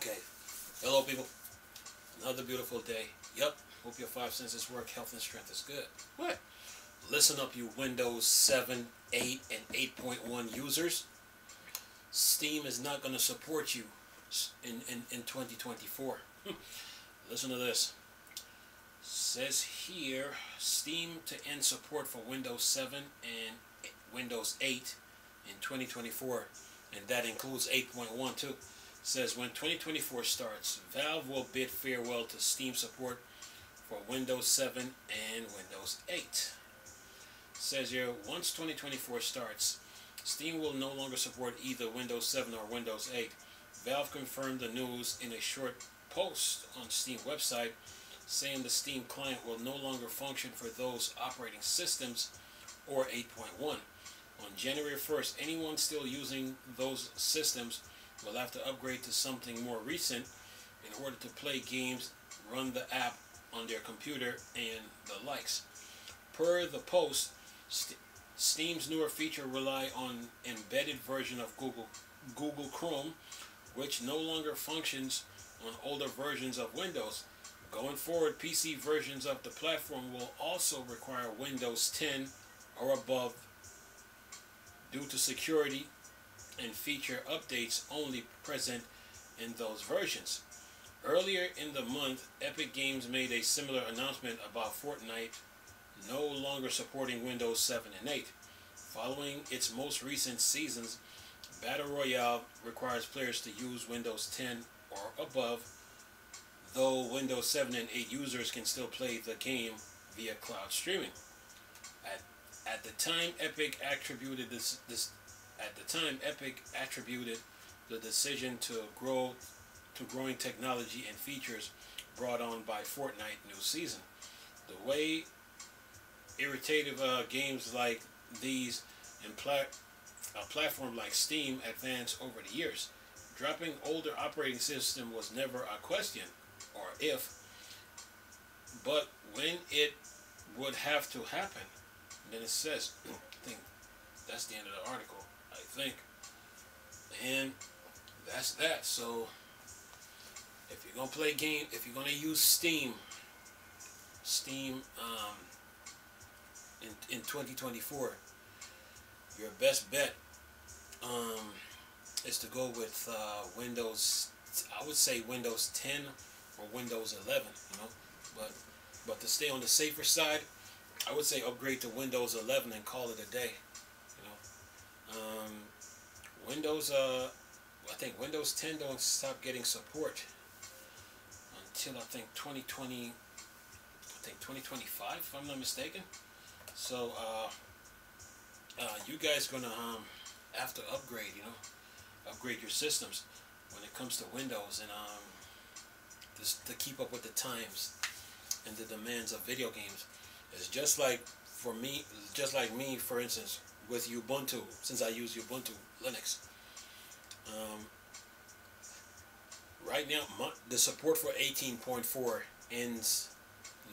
Okay. Hello, people. Another beautiful day. Yep. Hope your five senses work. Health and strength is good. What? Listen up, you Windows 7, 8, and 8.1 users. Steam is not going to support you in 2024. Listen to this. Says here, Steam to end support for Windows 7 and Windows 8 in 2024. And that includes 8.1 too. Says when 2024 starts, Valve will bid farewell to Steam support for Windows 7 and Windows 8. Says here, once 2024 starts, Steam will no longer support either Windows 7 or Windows 8. Valve confirmed the news in a short post on Steam website, saying the Steam client will no longer function for those operating systems or 8.1. On January 1st, anyone still using those systems will have to upgrade to something more recent in order to play games, run the app on their computer, and the likes. Per the post, Steam's newer feature rely on embedded version of Google Chrome, which no longer functions on older versions of Windows. Going forward, PC versions of the platform will also require Windows 10 or above due to security and feature updates only present in those versions. Earlier in the month, Epic Games made a similar announcement about Fortnite no longer supporting Windows 7 and 8. Following its most recent seasons, Battle Royale requires players to use Windows 10 or above, though Windows 7 and 8 users can still play the game via cloud streaming. At the time, Epic attributed the decision to growing technology and features brought on by Fortnite new season. The way iterative games like these and a platform like Steam advance over the years. Dropping older operating system was never a question, or if, but when it would have to happen. And then it says, I think that's the end of the article, I think. And that's that. So if you're gonna play game, if you're gonna use Steam in 2024, your best bet is to go with Windows. I would say Windows 10 or Windows 11. But to stay on the safer side, I would say upgrade to Windows 11 and call it a day. Windows. I think Windows 10 don't stop getting support until I think 2020. I think 2025, if I'm not mistaken. So you guys gonna have to upgrade. Upgrade your systems when it comes to Windows, and just to keep up with the times and the demands of video games. It's just like me, for instance, with Ubuntu, since I use Ubuntu Linux. Right now, the support for 18.4 ends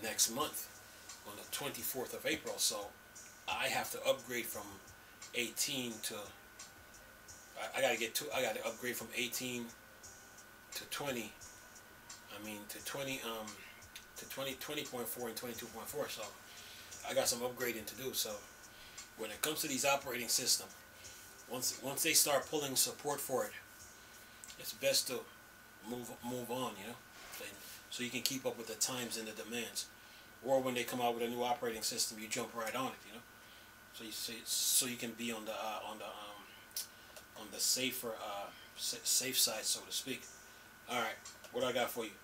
next month on the 24th of April, so I have to upgrade from 18 to. I gotta upgrade from 18 to 20. I mean to 20 to 20.4 and 22.4. So I got some upgrading to do. So when it comes to these operating systems, once they start pulling support for it, it's best to move on, so you can keep up with the times and the demands. Or when they come out with a new operating system, you jump right on it, so you can be on the safer safe side, so to speak. All right, what I got for you?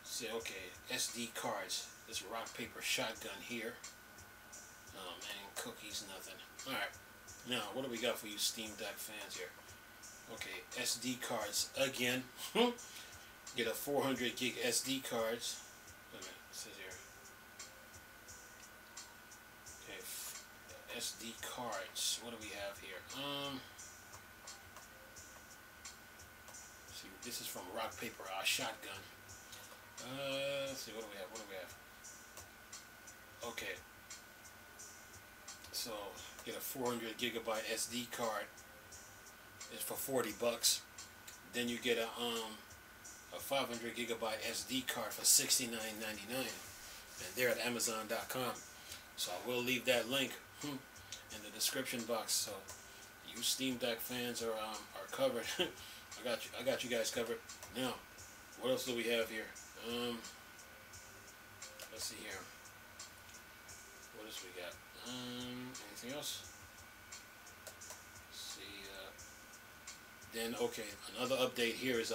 See, okay, SD cards. This rock paper shotgun here. Oh man, cookies, nothing. All right, now what do we got for you Steam Deck fans here? Okay, SD cards again. Get a 400 gig SD cards. Wait a minute, it says here. Okay, SD cards. What do we have here? See, this is from rock paper shotgun. Let's see, what do we have? Okay, so get a 400 gigabyte SD card. It's for $40. then you get a 500 gigabyte SD card for $69.99, and they're at Amazon.com. So I will leave that link in the description box. So you Steam Deck fans are covered. I got you guys covered. Now, what else do we have here? Let's see here. What else we got? Anything else? Let's see. Then okay, another update here is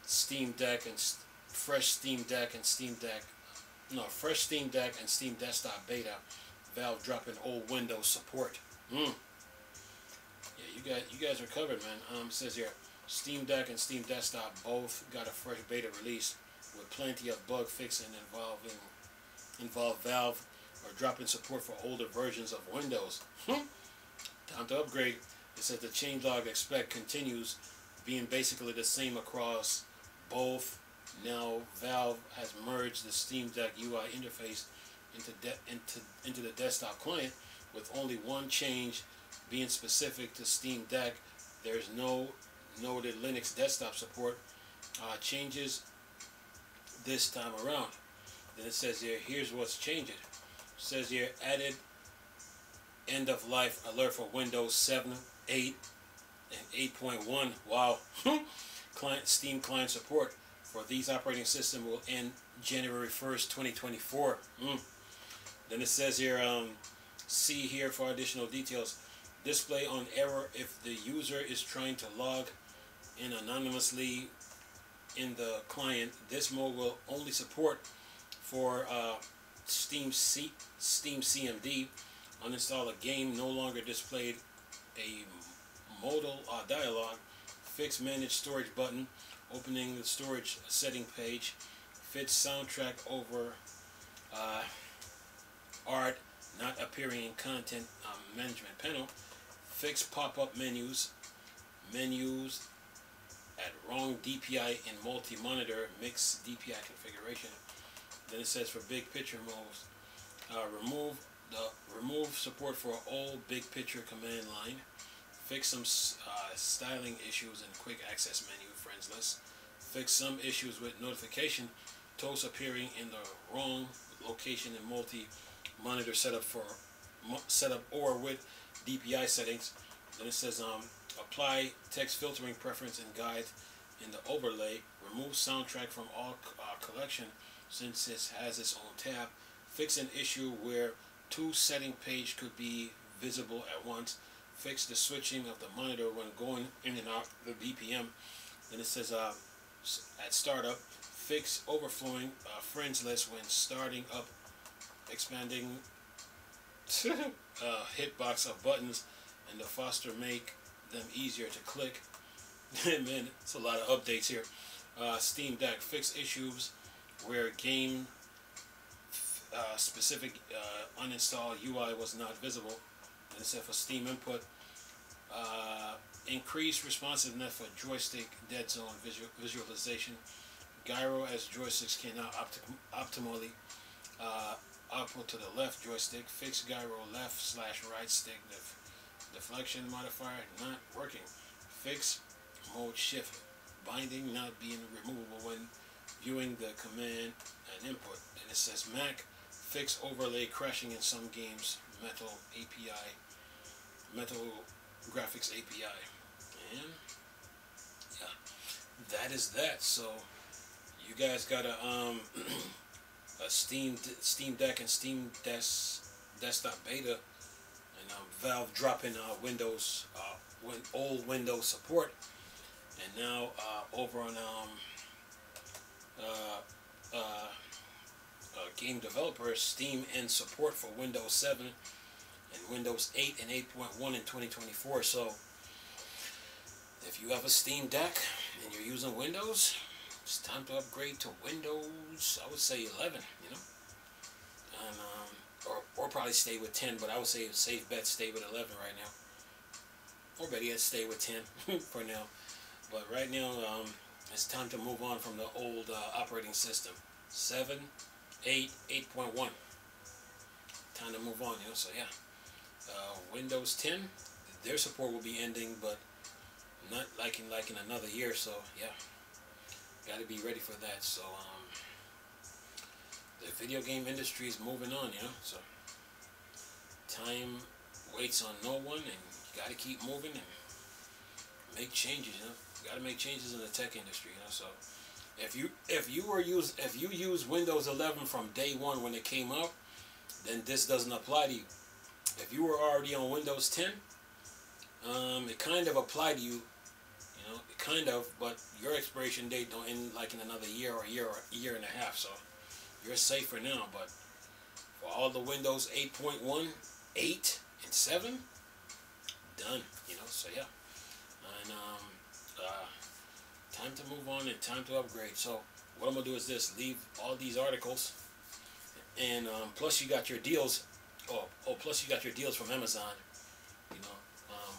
Steam Deck and fresh Steam Deck and fresh Steam Deck and Steam Desktop Beta. Valve dropping old Windows support. Yeah, you guys are covered, man. It says here, Steam Deck and Steam Desktop both got a fresh beta release with plenty of bug fixing involve Valve or dropping support for older versions of Windows. Time to upgrade. It says the changelog expect continues being basically the same across both. Now Valve has merged the Steam Deck UI interface into the desktop client, with only one change being specific to Steam Deck. There's no noted Linux desktop support changes this time around. Then it says here, here's what's changing. It says here, added end of life alert for Windows 7, 8, and 8.1. Wow. Steam client support for these operating systems will end January 1st, 2024. Then it says here, see here for additional details. Display on error if the user is trying to log in anonymously in the client. This mode will only support for Steam CMD. Uninstall a game no longer displayed a modal dialog. Fix manage storage button. Opening the storage setting page. Fix soundtrack over art not appearing in content management panel. Fix pop-up menus at wrong DPI in multi-monitor mix DPI configuration. Then it says for big picture modes, remove support for old big picture command line. Fix some styling issues in quick access menu friends list. Fix some issues with notification toast appearing in the wrong location in multi-monitor setup or with DPI settings. Then it says apply text filtering preference and guide in the overlay. Remove soundtrack from all collection since it has its own tab. Fix an issue where two setting page could be visible at once. Fix the switching of the monitor when going in and out the BPM. Then it says at startup, fix overflowing friends list when starting up, expanding hitbox of buttons and the foster make them easier to click. Man, it's a lot of updates here. Steam Deck, fix issues where game specific uninstalled UI was not visible. And it said for Steam input, increase responsiveness for joystick dead zone visualization. Gyro as joysticks can now optimally output to the left joystick. Fix gyro left/right stick deflection modifier not working. Fix mode shift binding not being removable when viewing the command and input. And it says Mac, fix overlay crashing in some games. Metal graphics API. And yeah, that is that. So you guys got a Steam Deck and Steam Desktop Beta, and Valve dropping Windows old Windows support, and now over on game developers, Steam ends support for Windows 7 and Windows 8 and 8.1 in 2024. So if you have a Steam Deck and you're using Windows, it's time to upgrade to Windows, I would say 11, you know, and or probably stay with 10, but I would say a safe bet, stay with 11 right now, or better yet, stay with 10 for now. But right now, it's time to move on from the old operating system, 7, 8, 8.1. Time to move on, you know. So yeah, Windows 10, their support will be ending, but not like in another year. So yeah, got to be ready for that. So the video game industry is moving on, you know. So time waits on no one, and you got to keep moving and make changes. You know, you got to make changes in the tech industry. You know, so if you use Windows 11 from day one when it came out, then this doesn't apply to you. If you were already on Windows 10, it kind of applied to you. You know, it kind of, but your expiration date don't end like in another year or a year and a half. So you're safe for now. But for all the Windows 8.1, 8, and 7, done. You know, so yeah. And time to move on and time to upgrade. So what I'm gonna do is this: leave all these articles, and plus you got your deals. Plus you got your deals from Amazon. You know,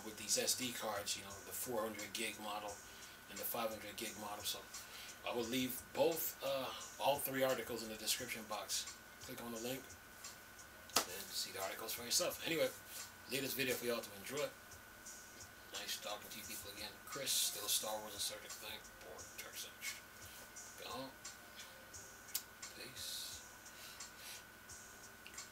with these SD cards. You know, the 400 gig model and the 500 gig model. So I will leave both, all three articles in the description box. Click on the link and see the articles for yourself. Anyway, leave this video for y'all to enjoy. Nice talking to you people again. Chris, still Star Wars and Circuit thing.